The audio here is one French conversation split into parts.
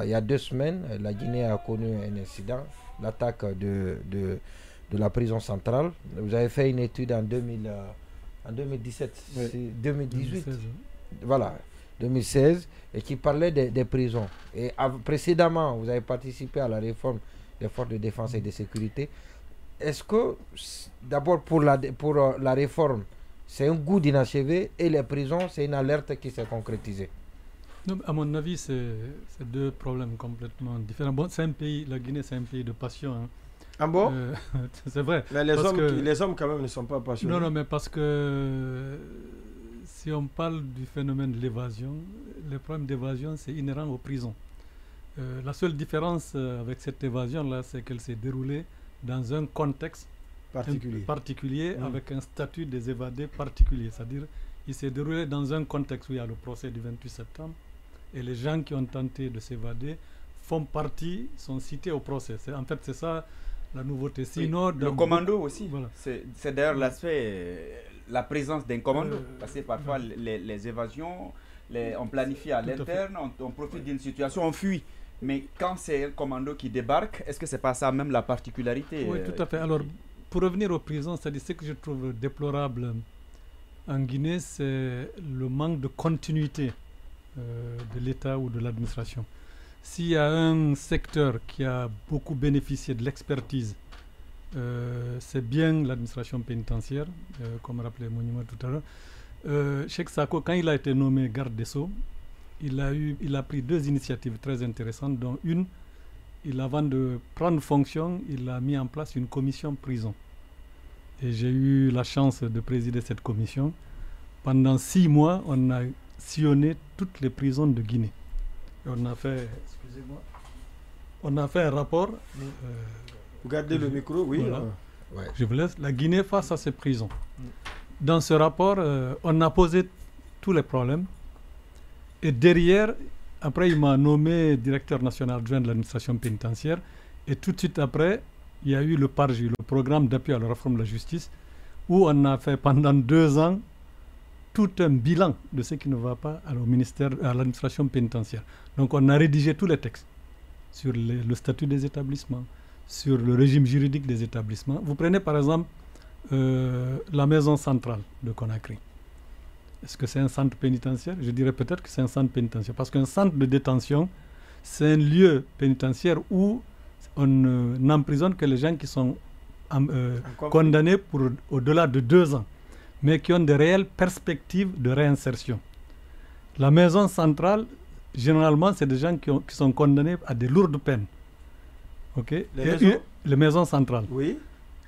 il y a 2 semaines, la Guinée a connu un incident, l'attaque de la prison centrale. Vous avez fait une étude en 2017, oui. 2018, 2016. voilà, 2016, et qui parlait des prisons. Et précédemment, vous avez participé à la réforme des forces de défense et de sécurité. Est-ce que, d'abord, pour la réforme, c'est un goût d'inachevé, et les prisons, c'est une alerte qui s'est concrétisée? Non, à mon avis, c'est 2 problèmes complètement différents. Bon, c'est un pays, la Guinée, c'est un pays de passion. Hein. Ah bon? C'est vrai. Mais les hommes, quand même, ne sont pas passionnés. Non, mais parce que si on parle du phénomène de l'évasion, le problème d'évasion, c'est inhérent aux prisons. La seule différence avec cette évasion-là, c'est qu'elle s'est déroulée dans un contexte particulier avec un statut des évadés particulier. C'est-à-dire, il s'est déroulé dans un contexte où il y a le procès du 28 septembre et les gens qui ont tenté de s'évader sont cités au procès. En fait, c'est ça la nouveauté. Sinon, le commando aussi. Voilà. C'est d'ailleurs l'aspect, la présence d'un commando. Parce que parfois, les évasions, on planifie à l'interne, on profite d'une situation, on fuit. Mais quand c'est un commando qui débarque, est-ce que c'est pas ça même la particularité? Oui, tout à fait. Alors, pour revenir aux prisons, c'est-à-dire ce que je trouve déplorable en Guinée, c'est le manque de continuité de l'État ou de l'administration. S'il y a un secteur qui a beaucoup bénéficié de l'expertise, c'est bien l'administration pénitentiaire, comme rappelait Monument tout à l'heure. Cheikh Sako, quand il a été nommé garde des Sceaux, il a pris 2 initiatives très intéressantes, dont une, avant de prendre fonction, il a mis en place une commission prison. Et j'ai eu la chance de présider cette commission. Pendant 6 mois, on a sillonné toutes les prisons de Guinée. Et on a fait, un rapport. Vous gardez le micro, oui. Voilà. Je vous laisse. La Guinée face à ces prisons. Dans ce rapport, on a posé tous les problèmes. Et derrière, après, il m'a nommé directeur national adjoint de l'administration pénitentiaire. Et tout de suite après, il y a eu le PARJU, le programme d'appui à la réforme de la justice, où on a fait pendant 2 ans tout un bilan de ce qui ne va pas au ministère, à l'administration pénitentiaire. Donc on a rédigé tous les textes sur le statut des établissements, sur le régime juridique des établissements. Vous prenez par exemple la maison centrale de Conakry. Est-ce que c'est un centre pénitentiaire? Je dirais peut-être que c'est un centre pénitentiaire. Parce qu'un centre de détention, c'est un lieu pénitentiaire où on n'emprisonne que les gens qui sont condamnés pour au-delà de 2 ans, mais qui ont de réelles perspectives de réinsertion. La maison centrale, généralement, c'est des gens qui sont condamnés à des lourdes peines. Okay? Les maisons centrales. Oui.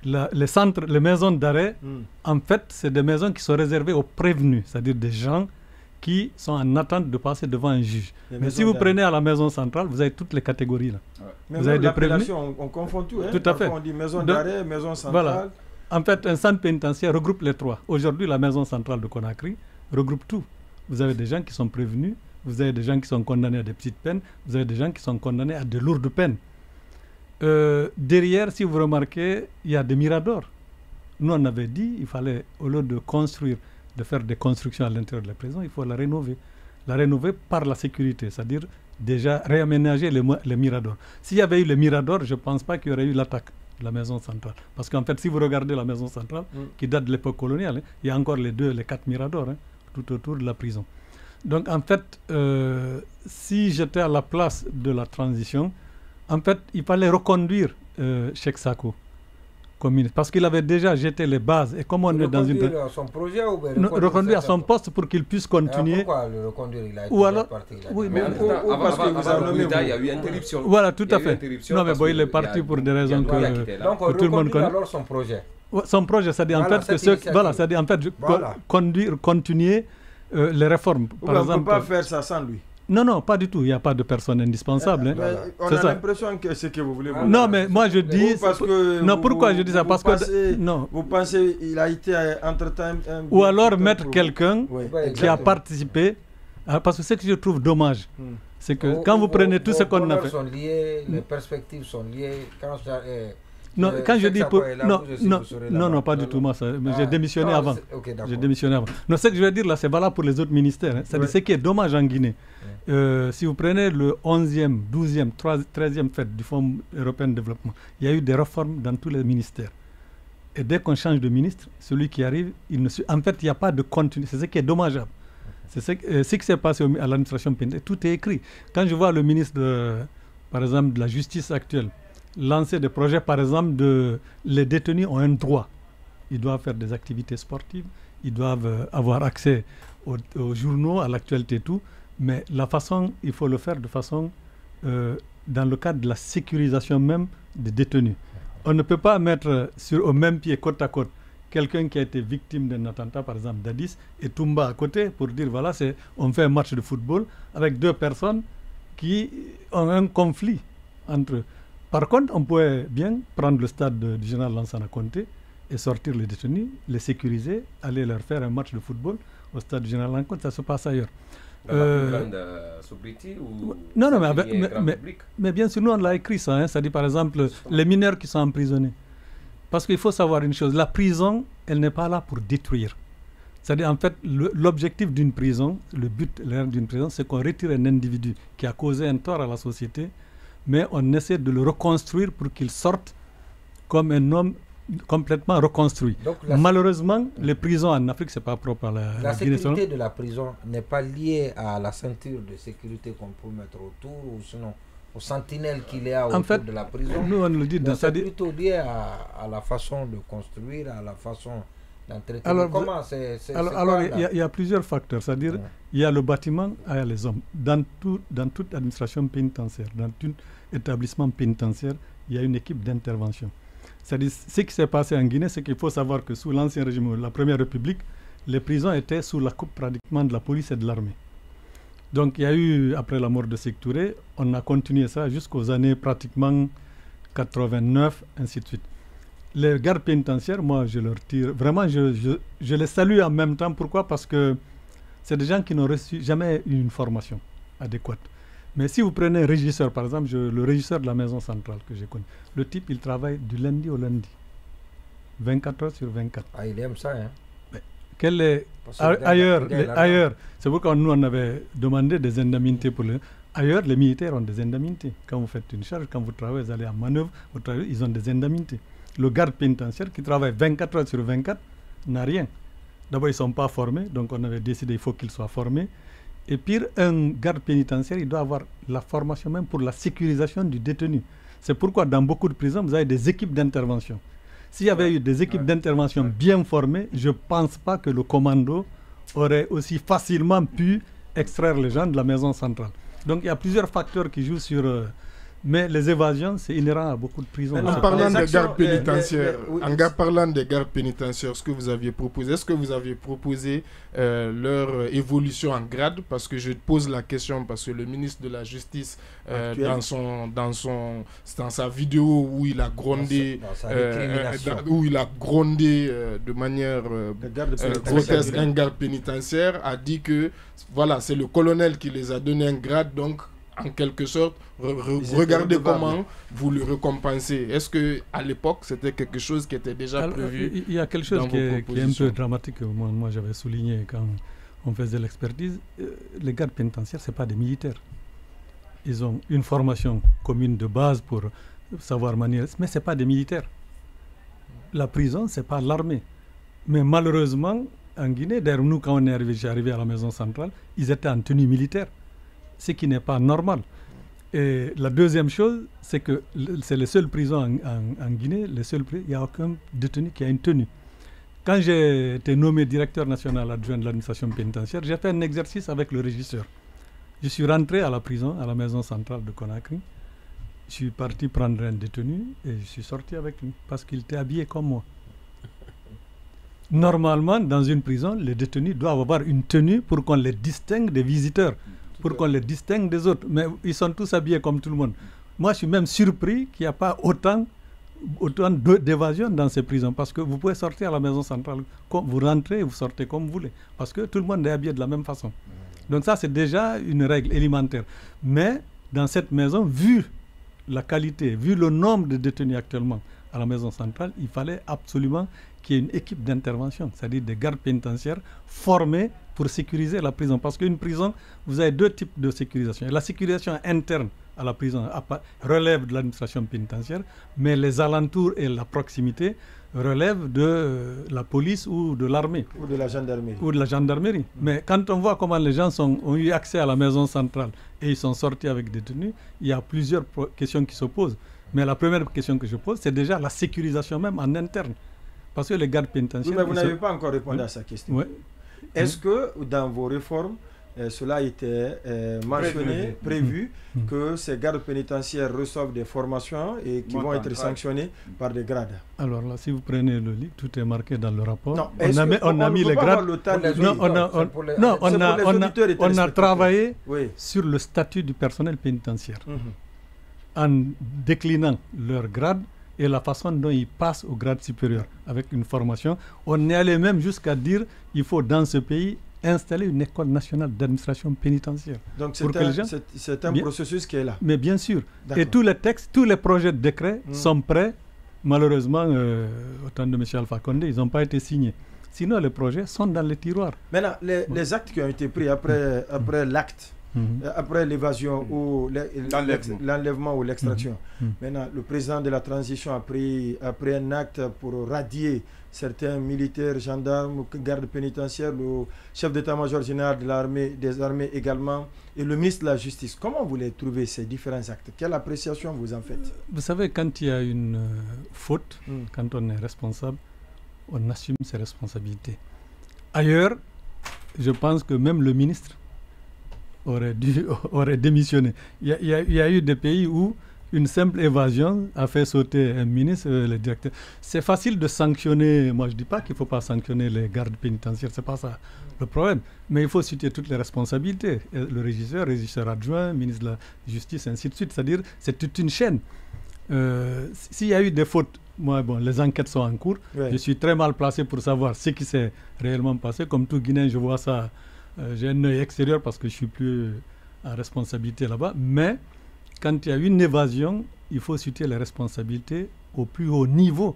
Les maisons d'arrêt, en fait, c'est des maisons qui sont réservées aux prévenus, c'est-à-dire des gens qui sont en attente de passer devant un juge. Mais si vous prenez à la maison centrale, vous avez toutes les catégories là. Ouais. Vous avez des prévenus. On confond tout. Hein? Tout à fait. On dit maison d'arrêt, maison centrale. Voilà. En fait, un centre pénitentiaire regroupe les 3. Aujourd'hui, la maison centrale de Conakry regroupe tout. Vous avez des gens qui sont prévenus, vous avez des gens qui sont condamnés à des petites peines, vous avez des gens qui sont condamnés à de lourdes peines. Derrière, si vous remarquez, il y a des miradors. Nous, on avait dit il fallait, au lieu de construire, de faire des constructions à l'intérieur de la prison, il faut la rénover. La rénover par la sécurité, c'est-à-dire déjà réaménager les miradors. S'il y avait eu les miradors, je ne pense pas qu'il y aurait eu l'attaque de la maison centrale. Parce qu'en fait, si vous regardez la maison centrale, qui date de l'époque coloniale, il y a encore les 4 miradors tout autour de la prison. Donc en fait, si j'étais à la place de la transition, en fait, il fallait reconduire Cheikh Sako comme ministre, parce qu'il avait déjà jeté les bases. Et comme on est dans une... Reconduire à son projet ou reconduire à son poste pour qu'il puisse continuer. Pourquoi le reconduire? Il a été ou alors, parti. oui, mais parce que vous avez nommé, il y a eu interruption. Voilà, tout à fait. Non, mais bon, il est parti pour des raisons que donc, tout le monde connaît. Alors son projet. Son projet, c'est-à-dire en fait que ceux, voilà, c'est-à-dire en fait continuer les réformes. Par exemple, on ne peut pas faire ça sans lui. Non, pas du tout. Il n'y a pas de personne indispensable. On a l'impression que c'est ce que vous voulez. Non, mais moi je dis... pourquoi je dis ça? Parce que... Non. Vous pensez qu'il a été entre-temps... Ou alors mettre quelqu'un qui a participé. Parce que ce que je trouve dommage, c'est que quand vous prenez tout ce qu'on a fait... Sont liés, les perspectives sont liées. Non, quand je dis pour... Non, pas du tout. Moi, j'ai démissionné avant. J'ai démissionné avant. Non, ce que je veux dire là, c'est valable pour les autres ministères. C'est-à-dire ce qui est dommage en Guinée. Si vous prenez le 11e, 12e, 13e fête du Fonds européen de développement, il y a eu des réformes dans tous les ministères. Et dès qu'on change de ministre, celui qui arrive, en fait, il n'y a pas de continuité. C'est ce qui est dommageable. C'est ce qui s'est passé à l'administration pénitentiaire. Tout est écrit. Quand je vois le ministre, par exemple, de la justice actuelle, lancer des projets, par exemple, les détenus ont un droit. Ils doivent faire des activités sportives, ils doivent avoir accès aux journaux, à l'actualité et tout. Mais la façon, il faut le faire de façon, dans le cadre de la sécurisation même des détenus. On ne peut pas mettre au même pied, côte à côte, quelqu'un qui a été victime d'un attentat, par exemple d'Addis, et Toumba à côté, pour dire, voilà, on fait un match de football avec deux personnes qui ont un conflit entre eux. Par contre, on pourrait bien prendre le stade du général Lansana Conté et sortir les détenus, les sécuriser, aller leur faire un match de football au stade du général Lansana Conté, ça se passe ailleurs. Dans la plus grande sobriété ou non, mais bien sûr, nous on l'a écrit ça, hein, c'est-à-dire par exemple les mineurs qui sont emprisonnés. Parce qu'il faut savoir une chose, la prison, elle n'est pas là pour détruire. C'est-à-dire en fait, l'objectif d'une prison, le but d'une prison, c'est qu'on retire un individu qui a causé un tort à la société, mais on essaie de le reconstruire pour qu'il sorte comme un homme complètement reconstruit. Donc, malheureusement, les prisons en Afrique, c'est pas propre à la sécurité de la prison n'est pas liée à la ceinture de sécurité qu'on peut mettre autour, ou sinon aux sentinelles qu'il y a autour de la prison. Nous, on le dit c'est plutôt lié à la façon de construire, à la façon d'entretenir. Alors, il y a plusieurs facteurs. C'est-à-dire, il y a le bâtiment, il y a les hommes. Dans toute administration pénitentiaire, dans tout établissement pénitentiaire, il y a une équipe d'intervention. C'est-à-dire, ce qui s'est passé en Guinée, c'est qu'il faut savoir que sous l'ancien régime, la Première République, les prisons étaient sous la coupe pratiquement de la police et de l'armée. Donc il y a eu, après la mort de Sékou Touré, on a continué ça jusqu'aux années pratiquement 89, ainsi de suite. Les gardes pénitentiaires, moi je leur tire, vraiment je les salue en même temps. Pourquoi? Parce que c'est des gens qui n'ont reçu jamais une formation adéquate. Mais si vous prenez un régisseur, par exemple, le régisseur de la maison centrale que j'ai connu, le type il travaille du lundi au lundi, 24 heures sur 24. Ah, il aime ça, hein? Ailleurs, c'est pourquoi nous on avait demandé des indemnités pour ailleurs, les militaires ont des indemnités. Quand vous faites une charge, quand vous travaillez, vous allez en manœuvre, ils ont des indemnités. Le garde pénitentiaire qui travaille 24 heures sur 24 n'a rien. D'abord, ils ne sont pas formés, donc on avait décidé qu'il faut qu'ils soient formés. Et pire, un garde pénitentiaire, il doit avoir la formation même pour la sécurisation du détenu. C'est pourquoi dans beaucoup de prisons, vous avez des équipes d'intervention. S'il y avait eu des équipes d'intervention bien formées, je ne pense pas que le commando aurait aussi facilement pu extraire les gens de la maison centrale. Donc il y a plusieurs facteurs qui jouent sur... mais les évasions, c'est inhérent à beaucoup de prisons. En parlant des gardes pénitentiaires, parlant des gardes pénitentiaires, ce que vous aviez proposé, est-ce que vous aviez proposé leur évolution en grade? Parce que je te pose la question, parce que le ministre de la Justice, dans sa vidéo où il a grondé, de manière grotesque un garde pénitentiaire, a dit que voilà, c'est le colonel qui les a donné un grade, donc en quelque sorte, regardez comment vous le récompensez. Est-ce qu'à l'époque, c'était quelque chose qui était déjà prévu? Il y a quelque chose qui est un peu dramatique, moi j'avais souligné quand on faisait l'expertise. Les gardes pénitentiaires, ce n'est pas des militaires. Ils ont une formation commune de base pour savoir manier, mais ce n'est pas des militaires. La prison, ce n'est pas l'armée. Mais malheureusement, en Guinée, d'ailleurs, nous, quand on est arrivé à la maison centrale, ils étaient en tenue militaire. Ce qui n'est pas normal. Et la deuxième chose, c'est que c'est les seules prisons en Guinée, il n'y a aucun détenu qui a une tenue. Quand j'ai été nommé directeur national adjoint de l'administration pénitentiaire, j'ai fait un exercice avec le régisseur. Je suis rentré à la prison, à la maison centrale de Conakry. Je suis parti prendre un détenu et je suis sorti avec lui parce qu'il était habillé comme moi. Normalement, dans une prison, les détenus doivent avoir une tenue pour qu'on les distingue des visiteurs, pour qu'on les distingue des autres. Mais ils sont tous habillés comme tout le monde. Moi, je suis même surpris qu'il n'y a pas autant d'évasion dans ces prisons. Parce que vous pouvez sortir à la maison centrale, vous rentrez et vous sortez comme vous voulez. Parce que tout le monde est habillé de la même façon. Donc ça, c'est déjà une règle élémentaire. Mais dans cette maison, vu la qualité, vu le nombre de détenus actuellement à la maison centrale, il fallait absolument qu'il y ait une équipe d'intervention, c'est-à-dire des gardes pénitentiaires formés pour sécuriser la prison. Parce qu'une prison, vous avez deux types de sécurisation. La sécurisation interne à la prison relève de l'administration pénitentiaire, mais les alentours et la proximité relèvent de la police ou de l'armée. Ou de la gendarmerie. Ou de la gendarmerie. Mais quand on voit comment les gens ont eu accès à la maison centrale et ils sont sortis avec des détenus, il y a plusieurs questions qui se posent. Mais la première question que je pose, c'est déjà la sécurisation même en interne. Parce que les gardes pénitentiaires... Oui, mais vous n'avez pas encore répondu à sa question. Oui. Est-ce que dans vos réformes, cela était mentionné, prévu, que ces gardes pénitentiaires reçoivent des formations et qui vont être sanctionnés par des grades? Alors là, si vous prenez le livre, tout est marqué dans le rapport. Non, on a mis les grades. On a travaillé sur le statut du personnel pénitentiaire en déclinant leurs grades et la façon dont ils passent au grade supérieur avec une formation. On est allé même jusqu'à dire qu'il faut dans ce pays installer une école nationale d'administration pénitentiaire. Donc c'est un processus qui est là. Mais bien sûr. Et tous les textes, tous les projets de décret sont prêts. Malheureusement, au temps de M. Alpha Condé, ils n'ont pas été signés. Sinon, les projets sont dans les tiroirs. Maintenant, les actes qui ont été pris après l'acte, après l'évasion ou l'enlèvement ou l'extraction. Maintenant, le président de la transition a pris un acte pour radier certains militaires, gendarmes, gardes pénitentiaires, le chef d'état-major général de l'armée, des armées également, et le ministre de la Justice. Comment vous les trouvez, ces différents actes? Quelle appréciation vous en faites? Vous savez, quand il y a une faute, quand on est responsable, on assume ses responsabilités. Ailleurs, je pense que même le ministre aurait démissionné. Il y a eu des pays où une simple évasion a fait sauter un ministre, le directeur. C'est facile de sanctionner. Moi, je ne dis pas qu'il ne faut pas sanctionner les gardes pénitentiaires, ce n'est pas ça le problème. Mais il faut citer toutes les responsabilités. Le régisseur adjoint, ministre de la Justice, ainsi de suite. C'est-à-dire, c'est toute une chaîne. S'il y a eu des fautes, les enquêtes sont en cours. Je suis très mal placé pour savoir ce qui s'est réellement passé. Comme tout Guinéen, je vois ça. J'ai un œil extérieur parce que je ne suis plus en responsabilité là-bas. Mais quand il y a une évasion, il faut situer les responsabilités au plus haut niveau.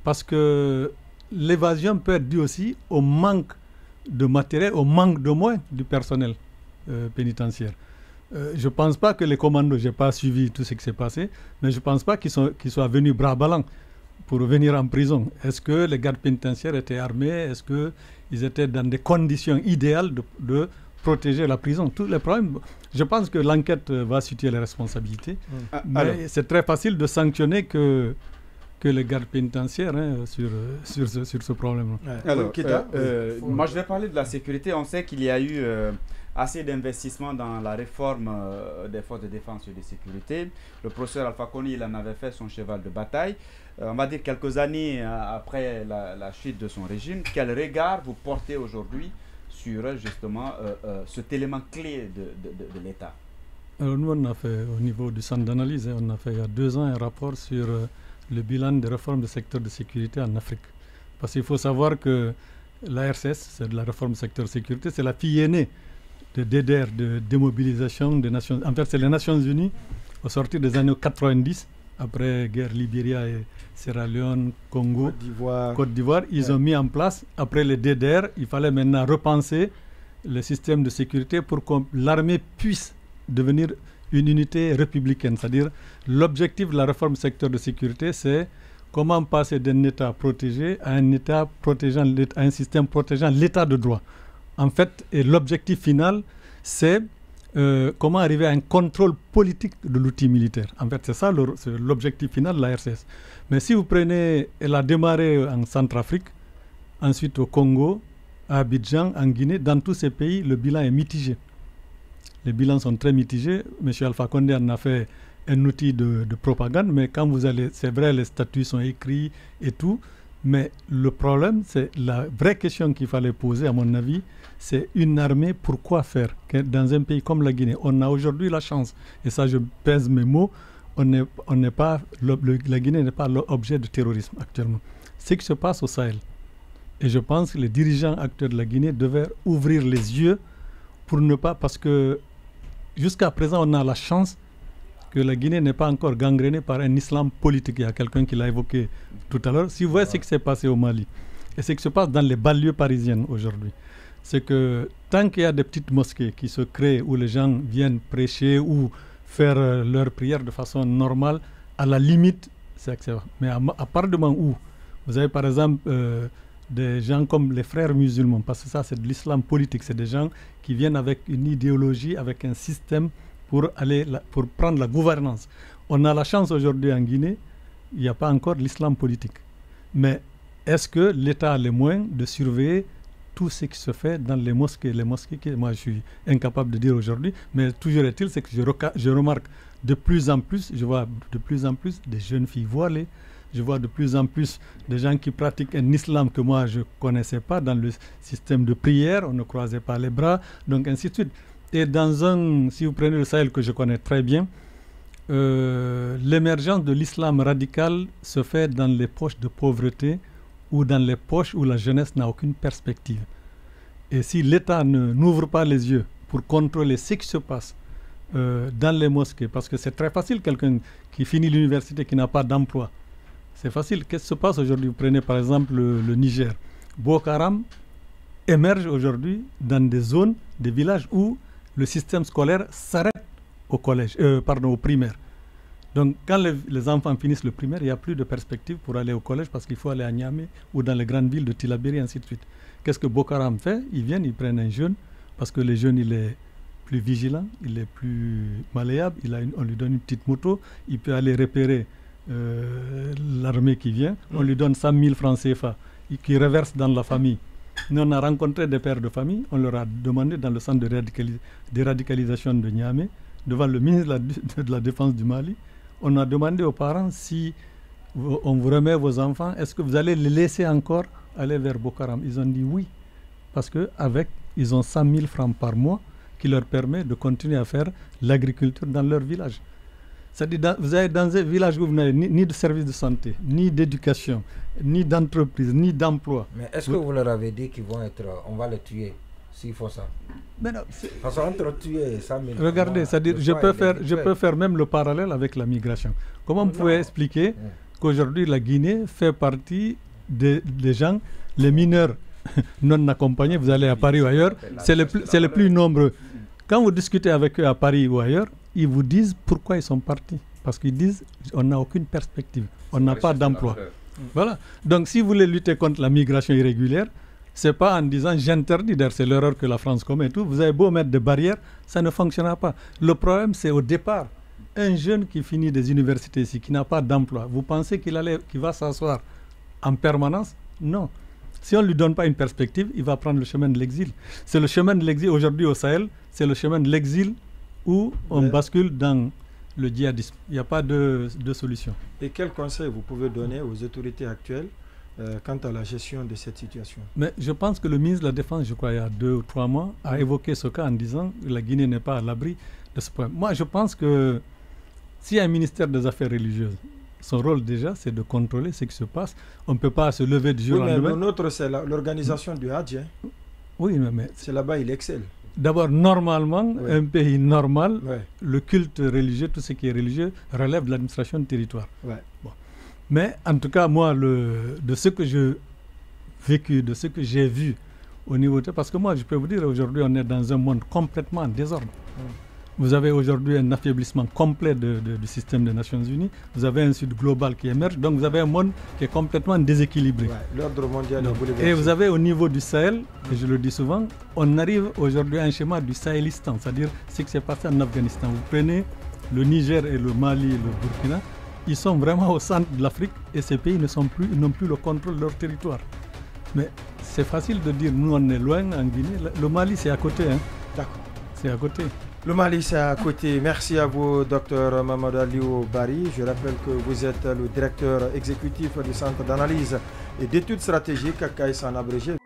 Parce que l'évasion peut être due aussi au manque de matériel, au manque de moyens du personnel pénitentiaire. Je ne pense pas que les commandos, je n'ai pas suivi tout ce qui s'est passé, mais je ne pense pas qu'ils soient venus bras ballants pour venir en prison. Est-ce que les gardes pénitentiaires étaient armés? Est-ce qu'ils étaient dans des conditions idéales de protéger la prison? Tous les problèmes, je pense que l'enquête va situer les responsabilités. Mais c'est très facile de sanctionner que les gardes pénitentiaires sur ce problème. Alors, moi je vais parler de la sécurité. On sait qu'il y a eu assez d'investissements dans la réforme des forces de défense et de sécurité. Le professeur Alpha Condé, il en avait fait son cheval de bataille. On va dire quelques années après la chute de son régime. Quel regard vous portez aujourd'hui sur justement cet élément clé de l'État? Alors nous, on a fait au niveau du centre d'analyse, on a fait il y a 2 ans un rapport sur le bilan des réformes du secteur de sécurité en Afrique. Parce qu'il faut savoir que la RCS, c'est de la réforme du secteur de sécurité, c'est la fille aînée de DDR, de démobilisation des Nations. En fait, c'est les Nations Unies, au sortir des années 90, après guerre Libéria et Sierra Leone, Congo, Côte d'Ivoire, ils ont mis en place, après les DDR, il fallait maintenant repenser le système de sécurité pour que l'armée puisse devenir une unité républicaine. C'est-à-dire, l'objectif de la réforme secteur de sécurité, c'est comment passer d'un État protégé à un État protégeant, à un système protégeant l'État de droit. En fait, et l'objectif final, c'est comment arriver à un contrôle politique de l'outil militaire. En fait, c'est ça l'objectif final de la RCS. Mais si vous prenez, elle a démarré en Centrafrique, ensuite au Congo, à Abidjan, en Guinée, dans tous ces pays, le bilan est mitigé. Les bilans sont très mitigés. M. Alpha Condé en a fait un outil de propagande, mais quand vous allez, c'est vrai, les statuts sont écrits et tout, mais le problème, c'est la vraie question qu'il fallait poser, à mon avis, c'est une armée, pourquoi faire? Dans un pays comme la Guinée, on a aujourd'hui la chance, et ça je pèse mes mots, la Guinée n'est pas l'objet de terrorisme actuellement. Ce qui se passe au Sahel, et je pense que les dirigeants actuels de la Guinée devaient ouvrir les yeux pour ne pas, parce que jusqu'à présent on a la chance que la Guinée n'est pas encore gangrénée par un islam politique. Il y a quelqu'un qui l'a évoqué tout à l'heure. Si vous voyez ce qui s'est passé au Mali, et ce qui se passe dans les banlieues parisiennes aujourd'hui, c'est que tant qu'il y a des petites mosquées qui se créent où les gens viennent prêcher ou faire leurs prières de façon normale, à la limite, c'est acceptable. Mais à partir du moment où vous avez par exemple des gens comme les frères musulmans, parce que ça c'est de l'islam politique, c'est des gens qui viennent avec une idéologie, avec un système pour prendre la gouvernance. On a la chance aujourd'hui en Guinée, il n'y a pas encore l'islam politique. Mais est-ce que l'État a les moyens de surveiller tout ce qui se fait dans les mosquées? Les mosquées que moi je suis incapable de dire aujourd'hui, mais toujours est-il, c'est que je remarque de plus en plus, je vois de plus en plus des jeunes filles voilées, je vois de plus en plus des gens qui pratiquent un islam que moi je ne connaissais pas dans le système de prière, on ne croisait pas les bras, donc ainsi de suite. Et si vous prenez le Sahel que je connais très bien, l'émergence de l'islam radical se fait dans les poches de pauvreté ou dans les poches où la jeunesse n'a aucune perspective. Et si l'État n'ouvre pas les yeux pour contrôler ce qui se passe dans les mosquées, parce que c'est très facile, quelqu'un qui finit l'université qui n'a pas d'emploi, c'est facile. Qu'est-ce qui se passe aujourd'hui? Vous prenez par exemple le Niger. Boko Haram émerge aujourd'hui dans des zones, des villages où le système scolaire s'arrête au primaire. Donc quand les enfants finissent le primaire, il n'y a plus de perspective pour aller au collège parce qu'il faut aller à Niamey ou dans les grandes villes de Tillabéri, ainsi de suite. Qu'est-ce que Boko Haram fait? Ils viennent, ils prennent un jeune, parce que le jeune il est plus vigilant, il est plus malléable, on lui donne une petite moto, il peut aller repérer l'armée qui vient, on lui donne 100 000 francs CFA, qui reverse dans la famille. Nous on a rencontré des pères de famille, on leur a demandé dans le centre de radicalisation de Niamey, devant le ministre de la Défense du Mali, on a demandé aux parents si on vous remet vos enfants, est-ce que vous allez les laisser encore aller vers Boko Haram? Ils ont dit oui, parce qu'ils ont 100 000 francs par mois qui leur permet de continuer à faire l'agriculture dans leur village. C'est-à-dire, vous avez dans un village où vous n'avez ni de service de santé, ni d'éducation, ni d'entreprise, ni d'emploi. Mais est-ce que vous leur avez dit qu'ils vont on va les tuer s'ils font ça? Mais non, parce qu'entre tuer et 100 000... Regardez, c'est-à-dire, je peux faire même le parallèle avec la migration. Comment vous pouvez expliquer qu'aujourd'hui la Guinée fait partie des gens, les mineurs non accompagnés, vous allez à Paris ou ailleurs, c'est le plus nombreux. Quand vous discutez avec eux à Paris ou ailleurs, ils vous disent pourquoi ils sont partis. Parce qu'ils disent on n'a aucune perspective, on n'a pas d'emploi. Voilà. Donc si vous voulez lutter contre la migration irrégulière, c'est pas en disant j'interdis, d'ailleurs c'est l'erreur que la France commet et tout, vous avez beau mettre des barrières, ça ne fonctionnera pas. Le problème c'est au départ, un jeune qui finit des universités ici, qui n'a pas d'emploi, vous pensez qu'il va s'asseoir en permanence? Non. Si on ne lui donne pas une perspective, il va prendre le chemin de l'exil. C'est le chemin de l'exil aujourd'hui au Sahel, c'est le chemin de l'exil où on bascule dans le djihadisme. Il n'y a pas de solution. Et quel conseil vous pouvez donner aux autorités actuelles quant à la gestion de cette situation? Mais je pense que le ministre de la Défense, je crois il y a 2 ou 3 mois, a évoqué ce cas en disant que la Guinée n'est pas à l'abri de ce problème. Moi, je pense que s'il y a un ministère des Affaires religieuses, son rôle déjà, c'est de contrôler ce qui se passe. On ne peut pas se lever du jour au lendemain. Le nôtre, c'est l'organisation du Hadj. Oui, mais c'est là-bas, il excelle. D'abord, normalement, un pays normal, le culte religieux, tout ce qui est religieux, relève de l'administration du territoire. Bon. Mais en tout cas, moi, de ce que j'ai vécu, de ce que j'ai vu au niveau parce que moi, je peux vous dire, aujourd'hui, on est dans un monde complètement en désordre. Vous avez aujourd'hui un affaiblissement complet du système des Nations Unies. Vous avez un Sud global qui émerge. Donc vous avez un monde qui est complètement déséquilibré. L'ordre mondial est et vous avez au niveau du Sahel, et je le dis souvent, on arrive aujourd'hui à un schéma du Sahélistan, c'est-à-dire ce qui s'est passé en Afghanistan. Vous prenez le Niger et le Mali et le Burkina, ils sont vraiment au centre de l'Afrique et ces pays n'ont plus le contrôle de leur territoire. Mais c'est facile de dire, nous on est loin en Guinée. Le Mali c'est à côté. D'accord. C'est à côté. Le Mali, c'est à côté. Merci à vous, Dr Mamadou Aliou Bari. Je rappelle que vous êtes le directeur exécutif du Centre d'analyse et d'études stratégiques, CAIS en abrégé.